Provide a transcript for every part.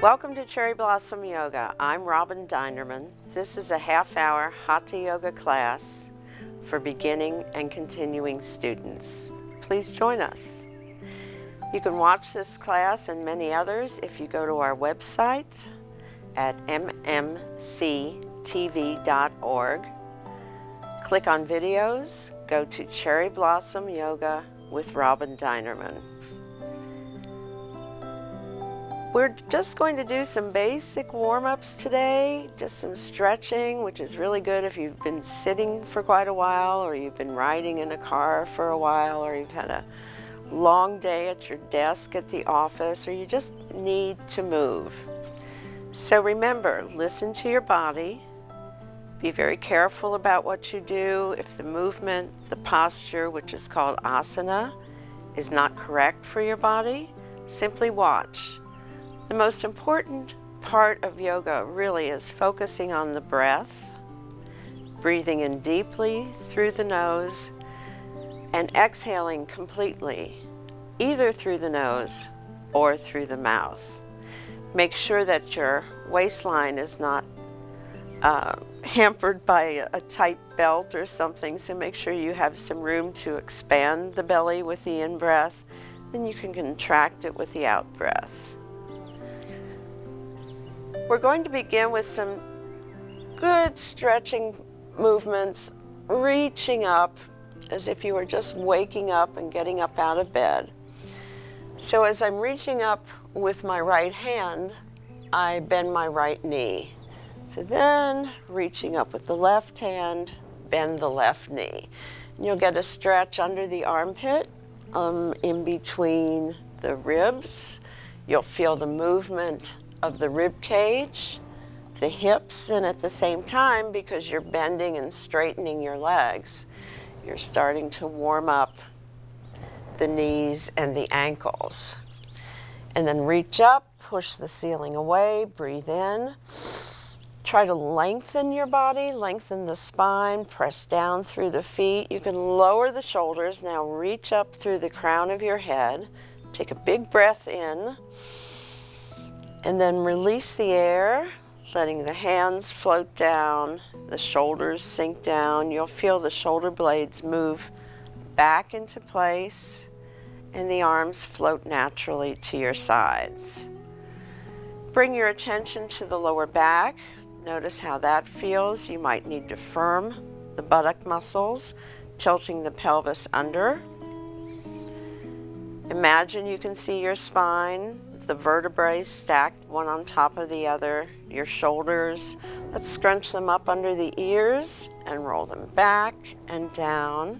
Welcome to Cherry Blossom Yoga. I'm Robin Dinerman. This is a half-hour Hatha Yoga class for beginning and continuing students. Please join us. You can watch this class and many others if you go to our website at mmctv.org. Click on videos, go to Cherry Blossom Yoga with Robin Dinerman. We're just going to do some basic warm-ups today, just some stretching, which is really good if you've been sitting for quite a while, or you've been riding in a car for a while, or you've had a long day at your desk at the office, or you just need to move. So remember, listen to your body. Be very careful about what you do. If the movement, the posture, which is called asana, is not correct for your body, simply watch. The most important part of yoga really is focusing on the breath, breathing in deeply through the nose, and exhaling completely, either through the nose or through the mouth. Make sure that your waistline is not hampered by a tight belt or something, so make sure you have some room to expand the belly with the in-breath, then you can contract it with the out-breath. We're going to begin with some good stretching movements, reaching up as if you were just waking up and getting up out of bed. So as I'm reaching up with my right hand, I bend my right knee. So then, reaching up with the left hand, bend the left knee. And you'll get a stretch under the armpit, in between the ribs. You'll feel the movement of the rib cage, the hips, and at the same time, because you're bending and straightening your legs, you're starting to warm up the knees and the ankles. And then reach up, push the ceiling away, breathe in. Try to lengthen your body, lengthen the spine, press down through the feet. You can lower the shoulders. Now reach up through the crown of your head. Take a big breath in. And then release the air, letting the hands float down, the shoulders sink down. You'll feel the shoulder blades move back into place, and the arms float naturally to your sides. Bring your attention to the lower back. Notice how that feels. You might need to firm the buttock muscles, tilting the pelvis under. Imagine you can see your spine, the vertebrae stacked one on top of the other, your shoulders. Let's scrunch them up under the ears and roll them back and down.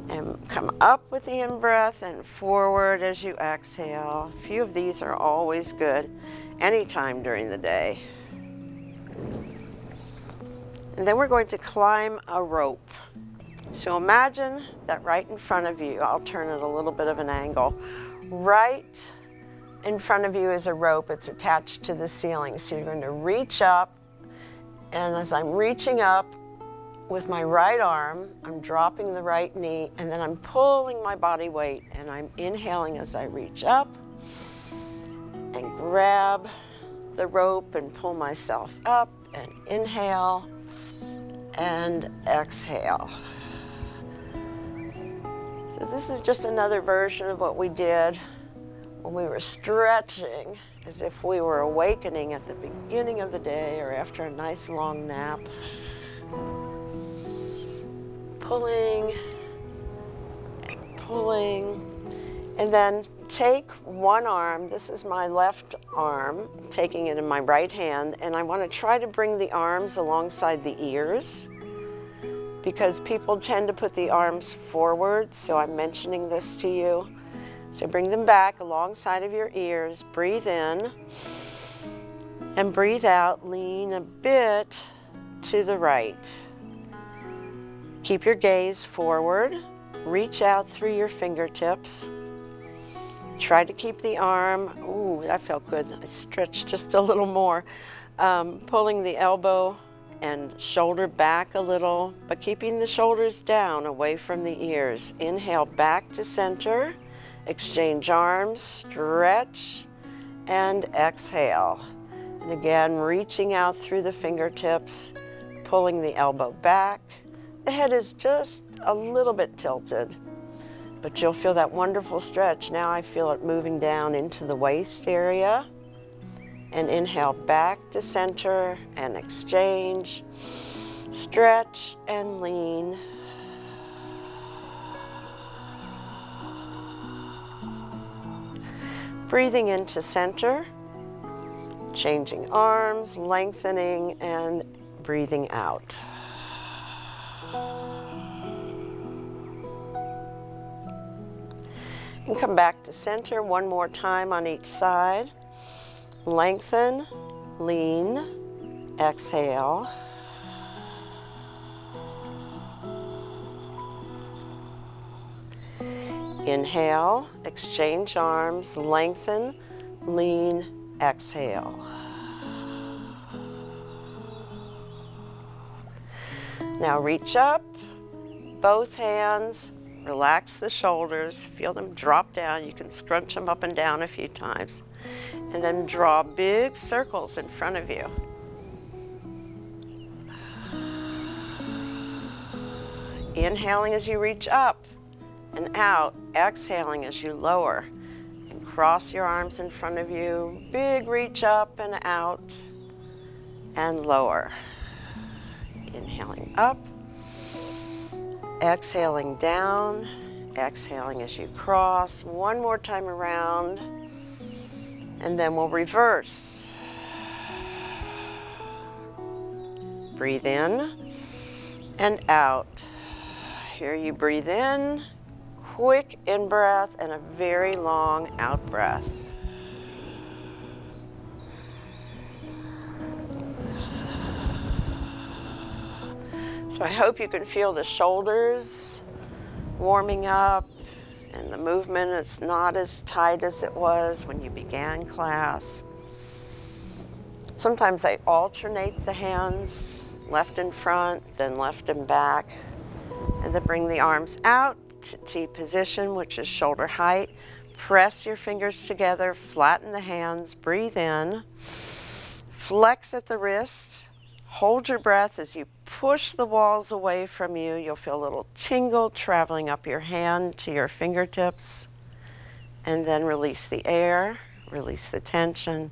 And come up with the in-breath and forward as you exhale. A few of these are always good anytime during the day. And then we're going to climb a rope. So imagine that right in front of you, I'll turn it a little bit of an angle, right in front of you is a rope. It's attached to the ceiling. So you're going to reach up, and as I'm reaching up with my right arm, I'm dropping the right knee, and then I'm pulling my body weight, and I'm inhaling as I reach up and grab the rope and pull myself up, and inhale and exhale. So this is just another version of what we did when we were stretching, as if we were awakening at the beginning of the day or after a nice long nap. Pulling and pulling, and then take one arm, this is my left arm, taking it in my right hand, and I want to try to bring the arms alongside the ears, because people tend to put the arms forward, so I'm mentioning this to you. So bring them back alongside of your ears, breathe in, and breathe out, lean a bit to the right. Keep your gaze forward, reach out through your fingertips. Try to keep the arm, ooh, that felt good. I stretched just a little more. Pulling the elbow and shoulder back a little, but keeping the shoulders down away from the ears. Inhale back to center. Exchange arms, stretch, and exhale. And again, reaching out through the fingertips, pulling the elbow back. The head is just a little bit tilted, but you'll feel that wonderful stretch. Now I feel it moving down into the waist area. And inhale back to center and exchange. Stretch and lean. Breathing into center, changing arms, lengthening, and breathing out. And come back to center one more time on each side. Lengthen, lean, exhale. Inhale, exchange arms, lengthen, lean, exhale. Now reach up, both hands, relax the shoulders, feel them drop down. You can scrunch them up and down a few times. And then draw big circles in front of you. Inhaling as you reach up and out, exhaling as you lower. And cross your arms in front of you, big reach up and out and lower. Inhaling up, exhaling down, exhaling as you cross. One more time around, and then we'll reverse. Breathe in and out. Here you breathe in, quick in-breath and a very long out-breath. So I hope you can feel the shoulders warming up and the movement is not as tight as it was when you began class. Sometimes I alternate the hands, left in front, then left and back, and then bring the arms out to T position, which is shoulder height. Press your fingers together, flatten the hands, breathe in, flex at the wrist, hold your breath as you push the walls away from you. You'll feel a little tingle traveling up your hand to your fingertips, and then release the air, release the tension,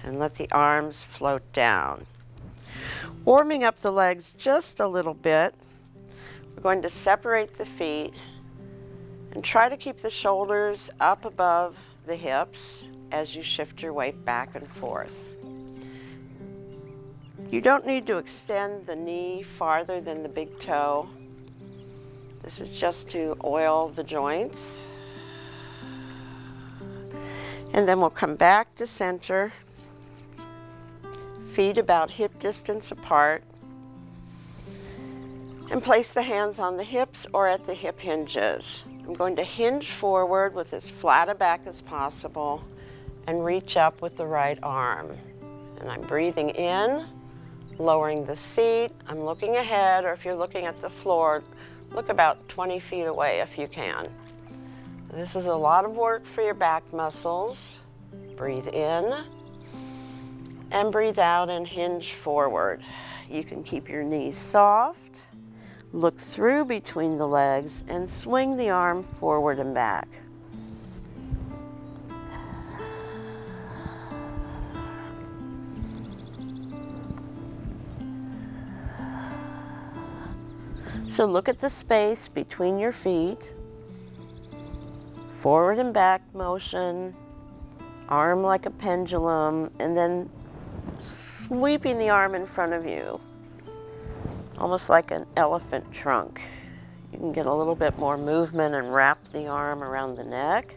and let the arms float down. Warming up the legs just a little bit. We're going to separate the feet and try to keep the shoulders up above the hips as you shift your weight back and forth. You don't need to extend the knee farther than the big toe. This is just to oil the joints. And then we'll come back to center, feet about hip distance apart, and place the hands on the hips or at the hip hinges. I'm going to hinge forward with as flat a back as possible and reach up with the right arm. And I'm breathing in, lowering the seat. I'm looking ahead, or if you're looking at the floor, look about 20 feet away if you can. This is a lot of work for your back muscles. Breathe in and breathe out and hinge forward. You can keep your knees soft, look through between the legs, and swing the arm forward and back. So look at the space between your feet, forward and back motion, arm like a pendulum, and then sweeping the arm in front of you, almost like an elephant trunk. You can get a little bit more movement and wrap the arm around the neck.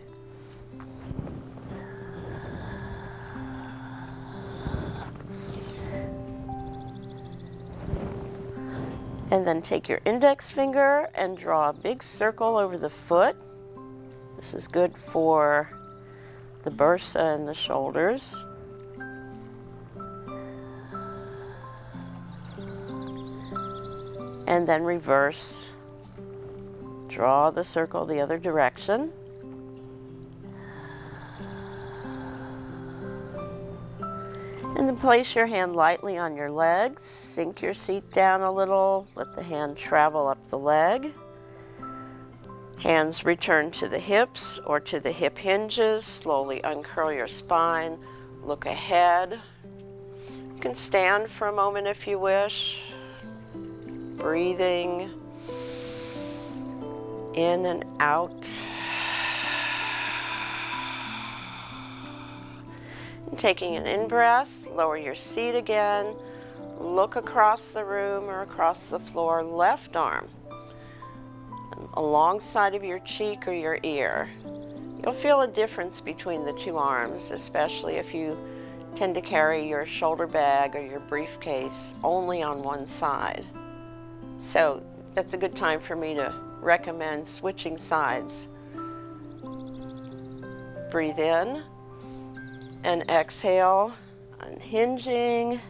And then take your index finger and draw a big circle over the foot. This is good for the bursa and the shoulders. And then reverse. Draw the circle the other direction. And then place your hand lightly on your legs, sink your seat down a little, let the hand travel up the leg. Hands return to the hips or to the hip hinges, slowly uncurl your spine, look ahead. You can stand for a moment if you wish, breathing in and out. And taking an in-breath, lower your seat again, look across the room or across the floor, left arm alongside of your cheek or your ear. You'll feel a difference between the two arms, especially if you tend to carry your shoulder bag or your briefcase only on one side. So that's a good time for me to recommend switching sides. Breathe in and exhale, unhinging,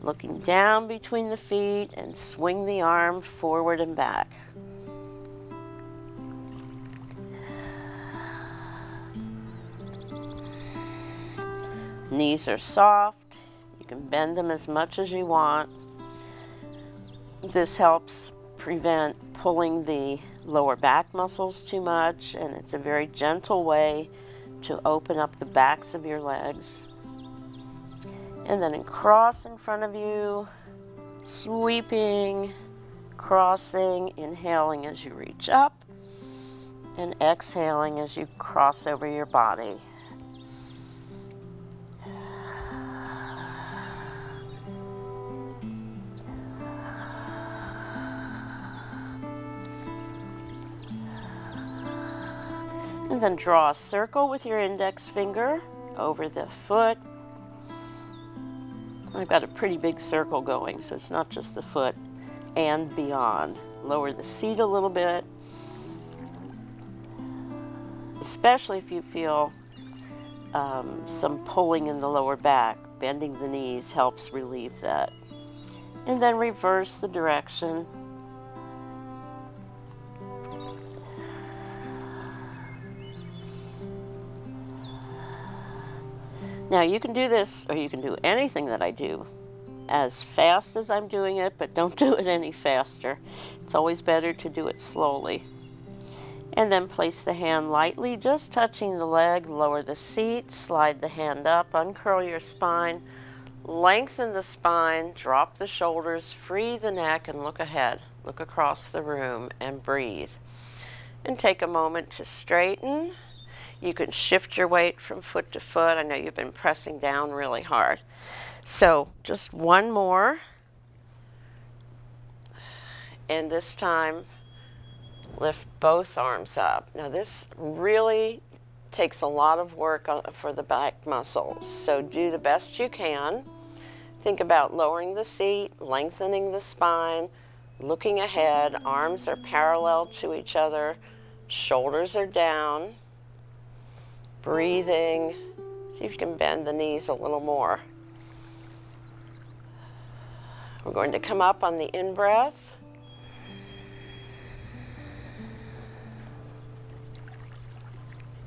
looking down between the feet, and swing the arm forward and back. Knees are soft. You can bend them as much as you want. This helps prevent pulling the lower back muscles too much, and it's a very gentle way to open up the backs of your legs. And then cross in front of you, sweeping, crossing, inhaling as you reach up, and exhaling as you cross over your body. And then draw a circle with your index finger over the foot. I've got a pretty big circle going, so it's not just the foot and beyond. Lower the seat a little bit, especially if you feel some pulling in the lower back. Bending the knees helps relieve that. And then reverse the direction. Now you can do this, or you can do anything that I do as fast as I'm doing it, but don't do it any faster. It's always better to do it slowly. And then place the hand lightly, just touching the leg, lower the seat, slide the hand up, uncurl your spine, lengthen the spine, drop the shoulders, free the neck, and look ahead. Look across the room and breathe. And take a moment to straighten. You can shift your weight from foot to foot. I know you've been pressing down really hard. So just one more. And this time, lift both arms up. Now this really takes a lot of work for the back muscles. So do the best you can. Think about lowering the seat, lengthening the spine, looking ahead. Arms are parallel to each other. Shoulders are down. Breathing. See if you can bend the knees a little more. We're going to come up on the in-breath.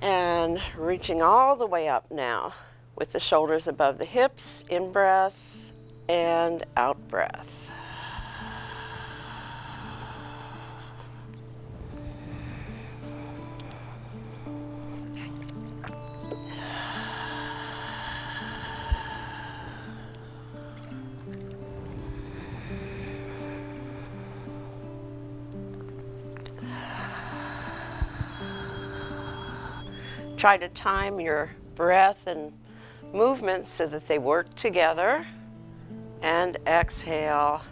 And reaching all the way up now with the shoulders above the hips, in-breath and out-breath. Try to time your breath and movements so that they work together. And exhale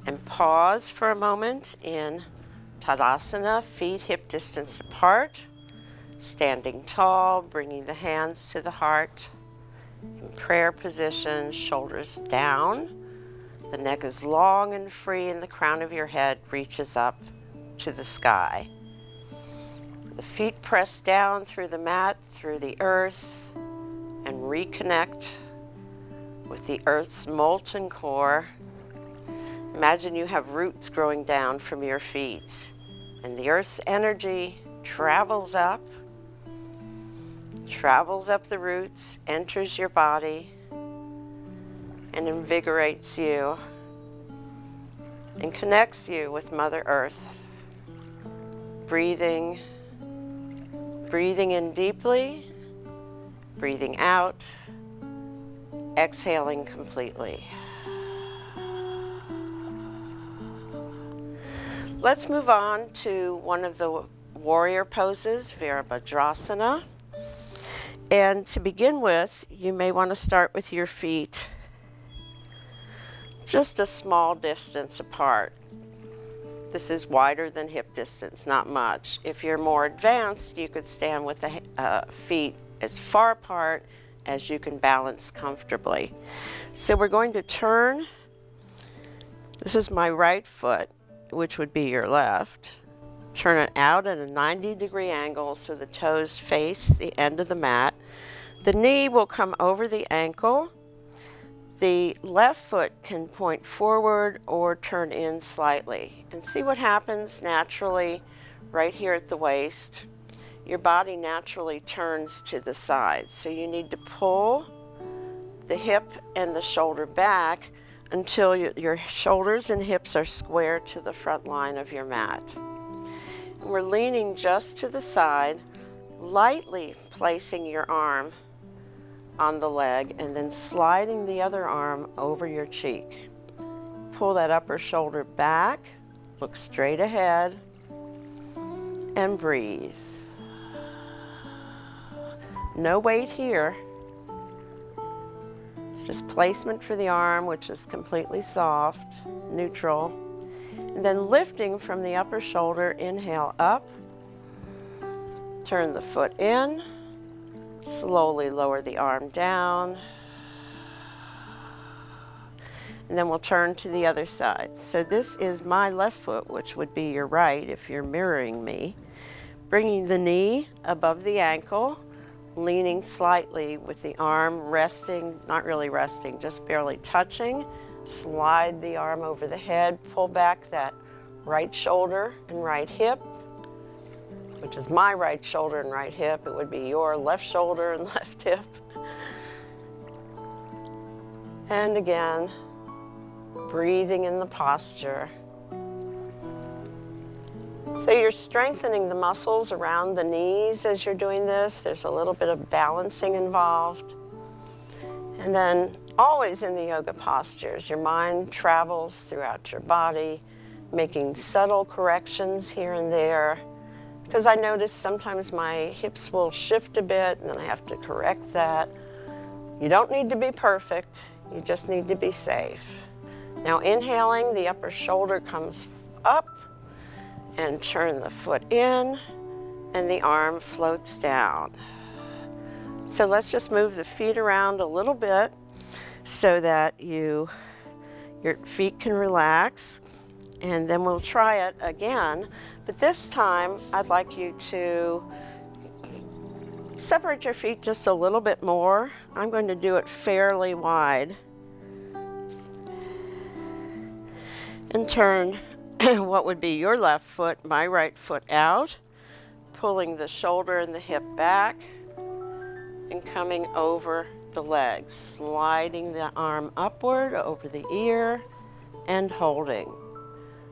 and pause for a moment in Tadasana, feet hip distance apart, standing tall, bringing the hands to the heart. In prayer position, shoulders down. The neck is long and free and the crown of your head reaches up to the sky. The feet press down through the mat, through the earth, and reconnect with the earth's molten core. Imagine you have roots growing down from your feet, and the earth's energy travels up the roots, enters your body, and invigorates you and connects you with Mother Earth. Breathing in deeply, breathing out, exhaling completely. Let's move on to one of the warrior poses, Virabhadrasana. And to begin with, you may want to start with your feet just a small distance apart. This is wider than hip distance, not much. If you're more advanced, you could stand with the feet as far apart as you can balance comfortably. So we're going to turn. This is my right foot, which would be your left. Turn it out at a 90-degree angle so the toes face the end of the mat. The knee will come over the ankle. The left foot can point forward or turn in slightly. And see what happens naturally right here at the waist. Your body naturally turns to the sides. So you need to pull the hip and the shoulder back until your shoulders and hips are square to the front line of your mat. And we're leaning just to the side, lightly placing your arm on the leg and then sliding the other arm over your cheek. Pull that upper shoulder back, look straight ahead, and breathe. No weight here. It's just placement for the arm, which is completely soft, neutral. And then lifting from the upper shoulder, inhale up, turn the foot in, slowly lower the arm down, and then we'll turn to the other side. So this is my left foot, which would be your right if you're mirroring me. Bringing the knee above the ankle, leaning slightly with the arm resting, not really resting, just barely touching. Slide the arm over the head, pull back that right shoulder and right hip, which is my right shoulder and right hip. It would be your left shoulder and left hip. And again, breathing in the posture. So you're strengthening the muscles around the knees as you're doing this. There's a little bit of balancing involved. And then always in the yoga postures, your mind travels throughout your body, making subtle corrections here and there. Because I notice sometimes my hips will shift a bit and then I have to correct that. You don't need to be perfect, you just need to be safe. Now inhaling, the upper shoulder comes up and turn the foot in and the arm floats down. So let's just move the feet around a little bit so that your feet can relax, and then we'll try it again. But this time, I'd like you to separate your feet just a little bit more. I'm going to do it fairly wide. And turn what would be your left foot, my right foot out, pulling the shoulder and the hip back, and coming over the legs, sliding the arm upward over the ear, and holding.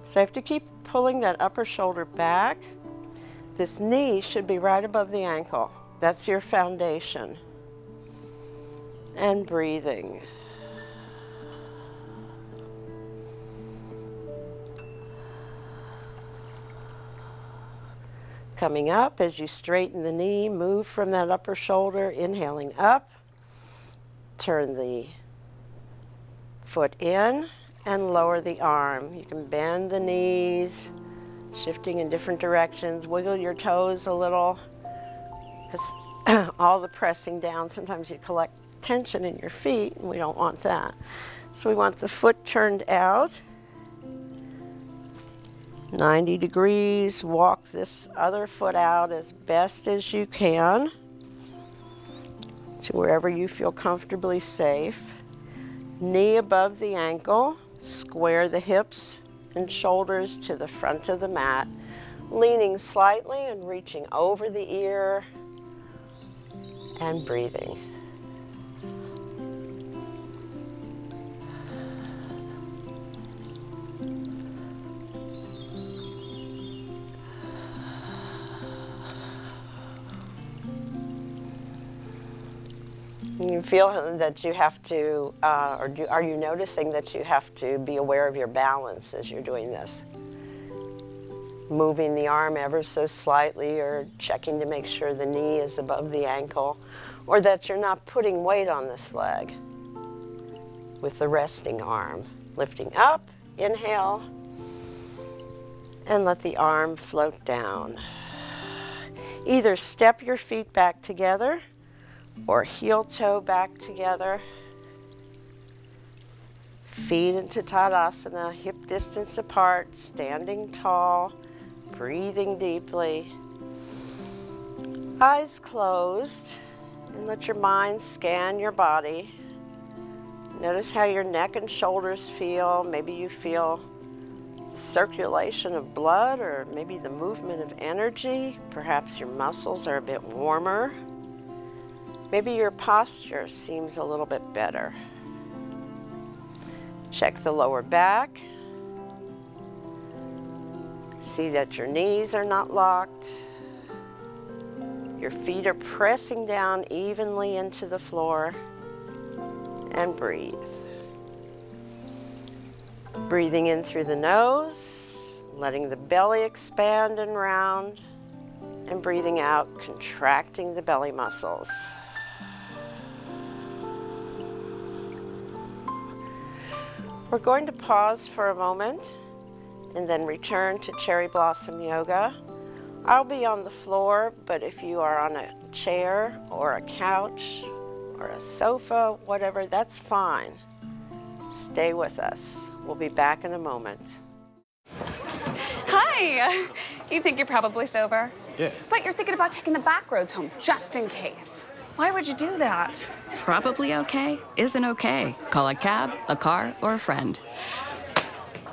So I have to keep pulling that upper shoulder back. This knee should be right above the ankle. That's your foundation. And breathing. Coming up as you straighten the knee, move from that upper shoulder, inhaling up, turn the foot in and lower the arm. You can bend the knees, shifting in different directions, wiggle your toes a little, because all the pressing down, sometimes you collect tension in your feet, and we don't want that. So we want the foot turned out, 90 degrees, walk this other foot out as best as you can to wherever you feel comfortably safe. Knee above the ankle, square the hips and shoulders to the front of the mat, leaning slightly and reaching over the ear and breathing. you feel that you have to, are you noticing that you have to be aware of your balance as you're doing this? Moving the arm ever so slightly, or checking to make sure the knee is above the ankle, or that you're not putting weight on this leg with the resting arm. Lifting up, inhale, and let the arm float down. Either step your feet back together or heel toe back together. Feet into Tadasana, hip distance apart, standing tall, breathing deeply. Eyes closed, and let your mind scan your body. Notice how your neck and shoulders feel. Maybe you feel circulation of blood, or maybe the movement of energy. Perhaps your muscles are a bit warmer. Maybe your posture seems a little bit better. Check the lower back. See that your knees are not locked. Your feet are pressing down evenly into the floor. And breathe. Breathing in through the nose, letting the belly expand and round, and breathing out, contracting the belly muscles. We're going to pause for a moment and then return to Cherry Blossom Yoga. I'll be on the floor, but if you are on a chair or a couch or a sofa, whatever, that's fine. Stay with us. We'll be back in a moment. Hi! You think you're probably sober? Yeah. But you're thinking about taking the back roads home, just in case. Why would you do that? Probably okay isn't okay. Call a cab, a car, or a friend.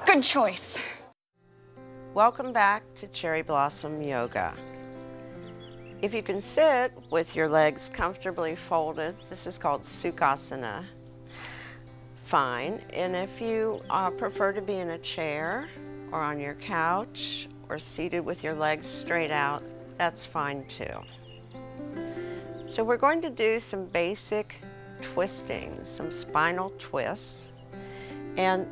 Good choice. Welcome back to Cherry Blossom Yoga. If you can sit with your legs comfortably folded, this is called Sukhasana. Fine. And if you prefer to be in a chair or on your couch or seated with your legs straight out, that's fine too. So we're going to do some basic twisting, some spinal twists. And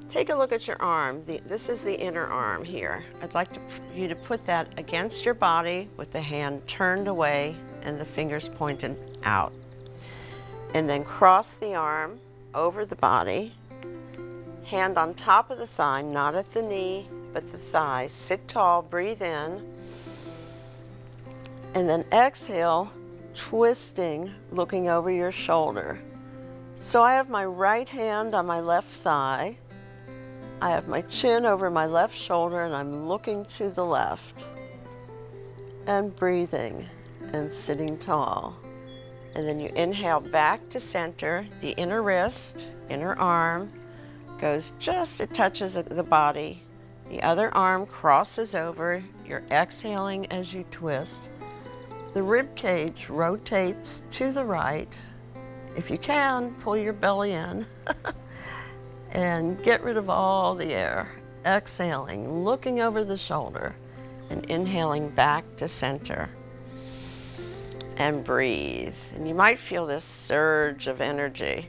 take a look at your arm. This is the inner arm here. I'd like you to put that against your body with the hand turned away and the fingers pointed out. And then cross the arm over the body, hand on top of the thigh, not at the knee, but the thigh. Sit tall, breathe in, and then exhale, twisting, looking over your shoulder. So I have my right hand on my left thigh, I have my chin over my left shoulder, and I'm looking to the left, and breathing, and sitting tall. And then you inhale back to center. The inner wrist, inner arm goes just, it touches the body. The other arm crosses over. You're exhaling as you twist. The rib cage rotates to the right. If you can, pull your belly in and get rid of all the air. Exhaling, looking over the shoulder, and inhaling back to center. And breathe. And you might feel this surge of energy.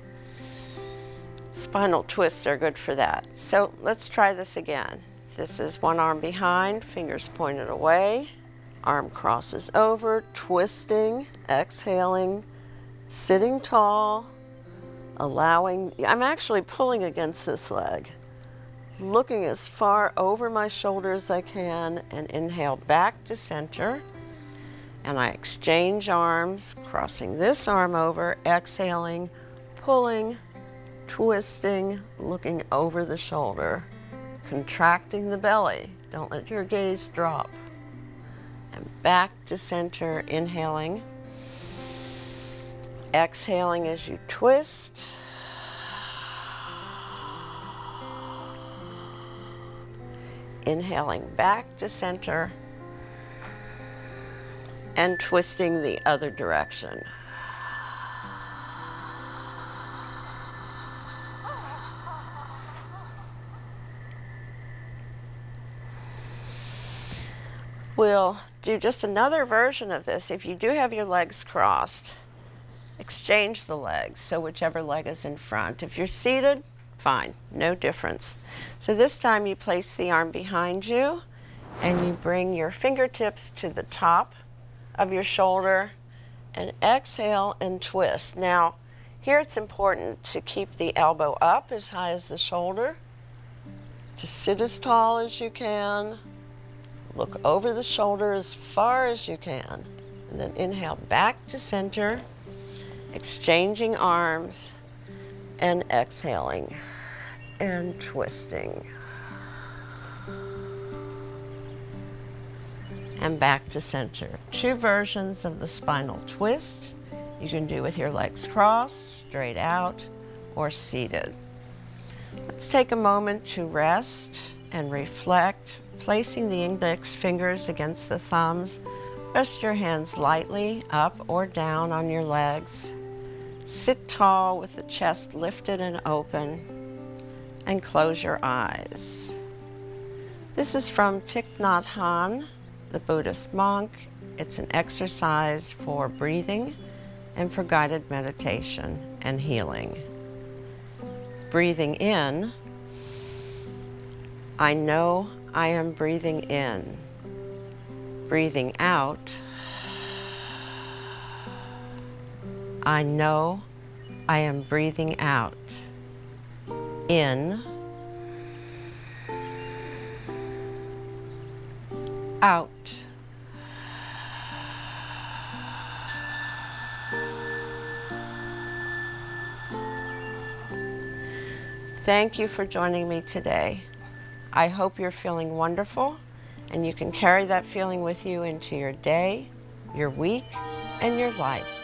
Spinal twists are good for that. So let's try this again. This is one arm behind, fingers pointed away, arm crosses over, twisting, exhaling, sitting tall, allowing, I'm actually pulling against this leg, looking as far over my shoulder as I can, and inhale back to center. And I exchange arms, crossing this arm over, exhaling, pulling, twisting, looking over the shoulder, contracting the belly. Don't let your gaze drop. And back to center, inhaling, exhaling as you twist. Inhaling back to center, and twisting the other direction. We'll do just another version of this. If you do have your legs crossed, Exchange the legs, so whichever leg is in front. If you're seated, fine, no difference. So this time you place the arm behind you and you bring your fingertips to the top of your shoulder and exhale and twist. Now, here it's important to keep the elbow up as high as the shoulder, to sit as tall as you can, look over the shoulder as far as you can, and then inhale back to center, exchanging arms and exhaling and twisting. And back to center. Two versions of the spinal twist you can do with your legs crossed, straight out, or seated. Let's take a moment to rest and reflect, placing the index fingers against the thumbs. Rest your hands lightly up or down on your legs. Sit tall with the chest lifted and open, and close your eyes. This is from Thich Nhat Hanh, the Buddhist monk. It's an exercise for breathing and for guided meditation and healing. Breathing in, I know I am breathing in. Breathing out, I know I am breathing out. In, out. Thank you for joining me today. I hope you're feeling wonderful and you can carry that feeling with you into your day, your week, and your life.